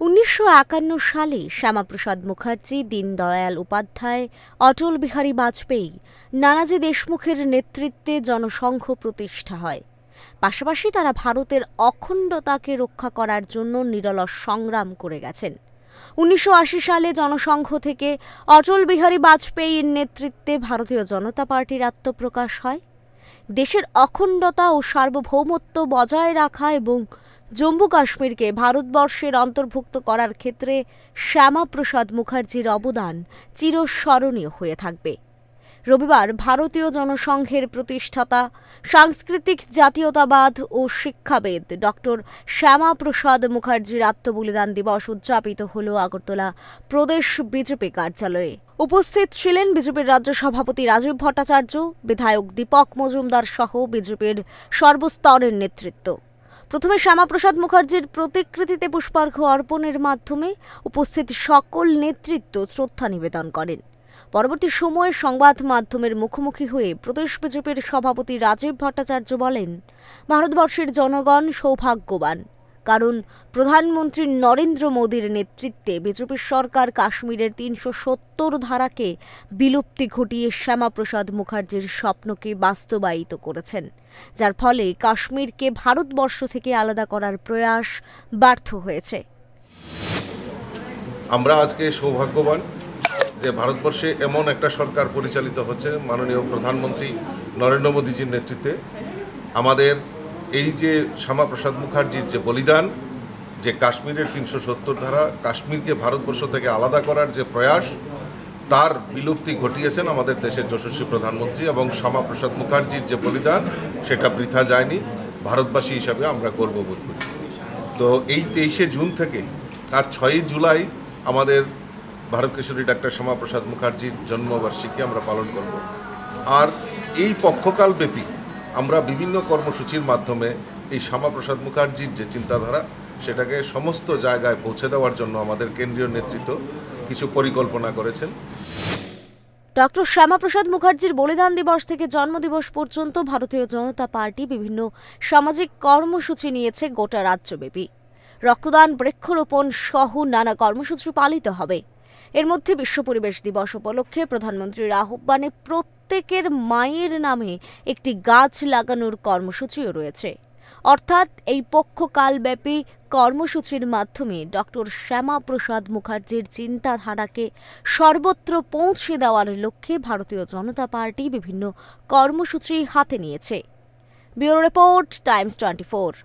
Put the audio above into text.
1951 সালে শ্যামাপ্রসাদ মুখার্জি, দীনদয়াল উপাধ্যায়, অটল বিহারী বাজপেয়ী, নানাজি দেশমুখের নেতৃত্বে জনসংঘ প্রতিষ্ঠা হয়। পাশাপাশি তারা ভারতের অখণ্ডতাকে রক্ষা করার জন্য নিরলস সংগ্রাম করে গেছেন। 1980 সালে জনসংঘ থেকে অটল বিহারী বাজপেয়ীর নেতৃত্বে ভারতীয় জনতা পার্টির আত্মপ্রকাশ হয়। দেশের অখণ্ডতা ও সার্বভৌমত্ব বজায় রাখা এবং জম্মু কাশ্মীরকে ভারতবর্ষের অন্তর্ভুক্ত করার ক্ষেত্রে শ্যামাপ্রসাদ মুখার্জির অবদান চিরস্মরণীয় হয়ে থাকবে। রবিবার ভারতীয় জনসংঘের প্রতিষ্ঠাতা, সাংস্কৃতিক জাতীয়তাবাদ ও শিক্ষাবিদ ডক্টর শ্যামাপ্রসাদ মুখার্জির আত্মবলিদান দিবস উদযাপিত হল আগরতলা প্রদেশ বিজেপি কার্যালয়ে। উপস্থিত ছিলেন বিজেপির রাজ্য সভাপতি রাজীব ভট্টাচার্য, বিধায়ক দীপক মজুমদার সহ বিজেপির সর্বস্তরের নেতৃত্ব। প্রথমে শ্যামাপ্রসাদ মুখার্জির প্রতিকৃতিতে পুষ্পার্ঘ্য অর্পণের মাধ্যমে উপস্থিত সকল নেতৃত্ব শ্রদ্ধা নিবেদন করেন। পরবর্তী সময়ে সংবাদ মাধ্যমের মুখোমুখি হয়ে প্রদেশ বিজেপির সভাপতি রাজীব ভট্টাচার্য বলেন, ভারতবর্ষের জনগণ সৌভাগ্যবান, কারণ প্রধানমন্ত্রী নরেন্দ্র মোদীর নেতৃত্বে বিজেপি সরকার কাশ্মীরের ৩৭০ ধারাকে বিলুপ্তি ঘটিয়ে শ্যামাপ্রসাদ মুখার্জির স্বপ্নকে বাস্তবায়িত করেছেন, যার ফলে কাশ্মীরকে ভারতবর্ষ থেকে আলাদা করার প্রয়াস ব্যর্থ হয়েছে। আমরা আজকে সৌভাগ্যবান যে ভারতবর্ষে এমন একটা সরকার পরিচালিত হচ্ছে মাননীয় প্রধানমন্ত্রী নরেন্দ্র মোদীজির নেতৃত্বে। আমাদের এই যে শ্যামাপ্রসাদ মুখার্জির যে বলিদান, যে কাশ্মীরের ৩৭০ ধারা, কাশ্মীরকে ভারতবর্ষ থেকে আলাদা করার যে প্রয়াস, তার বিলুপ্তি ঘটিয়েছেন আমাদের দেশের যশস্বী প্রধানমন্ত্রী। এবং শ্যামাপ্রসাদ মুখার্জির যে বলিদান, সেটা বৃথা যায়নি। ভারতবাসী হিসাবে আমরা গর্ববোধ করি। তো এই 23শে জুন থেকে আর 6ই জুলাই আমাদের ভারত কেশরী ডাক্তার শ্যামাপ্রসাদ মুখার্জির জন্মবার্ষিকী আমরা পালন করব। আর এই পক্ষকালব্যাপী আমরা বিভিন্ন কর্মসূচির মাধ্যমে এই শ্যামাপ্রসাদ মুখার্জির যে চিন্তাধারা, সেটাকে সমস্ত জায়গায় পৌঁছে দেওয়ার জন্য আমাদের কেন্দ্রীয় নেতৃত্ব কিছু পরিকল্পনা করেছেন। ডক্টর শ্যামাপ্রসাদ মুখার্জির বলিদান দিবস থেকে জন্মদিবস পর্যন্ত ভারতীয় জনতা পার্টি বিভিন্ন সামাজিক কর্মসূচি নিয়েছে গোটা রাজ্যব্যাপী। রক্তদান, বৃক্ষরোপণ সহ নানা কর্মসূচি পালিত হবে। এর মধ্যে বিশ্ব পরিবেশ দিবস উপলক্ষে প্রধানমন্ত্রীর আহ্বানে প্রত্যেকের মায়ের নামে একটি গাছ লাগানোর কর্মসূচিও রয়েছে। অর্থাৎ এই পক্ষকালব্যাপী কর্মসূচির মাধ্যমে ডক্টর শ্যামাপ্রসাদ মুখার্জির চিন্তাধারাকে সর্বত্র পৌঁছে দেওয়ার লক্ষ্যে ভারতীয় জনতা পার্টি বিভিন্ন কর্মসূচি হাতে নিয়েছে। Bureau report, Times 24।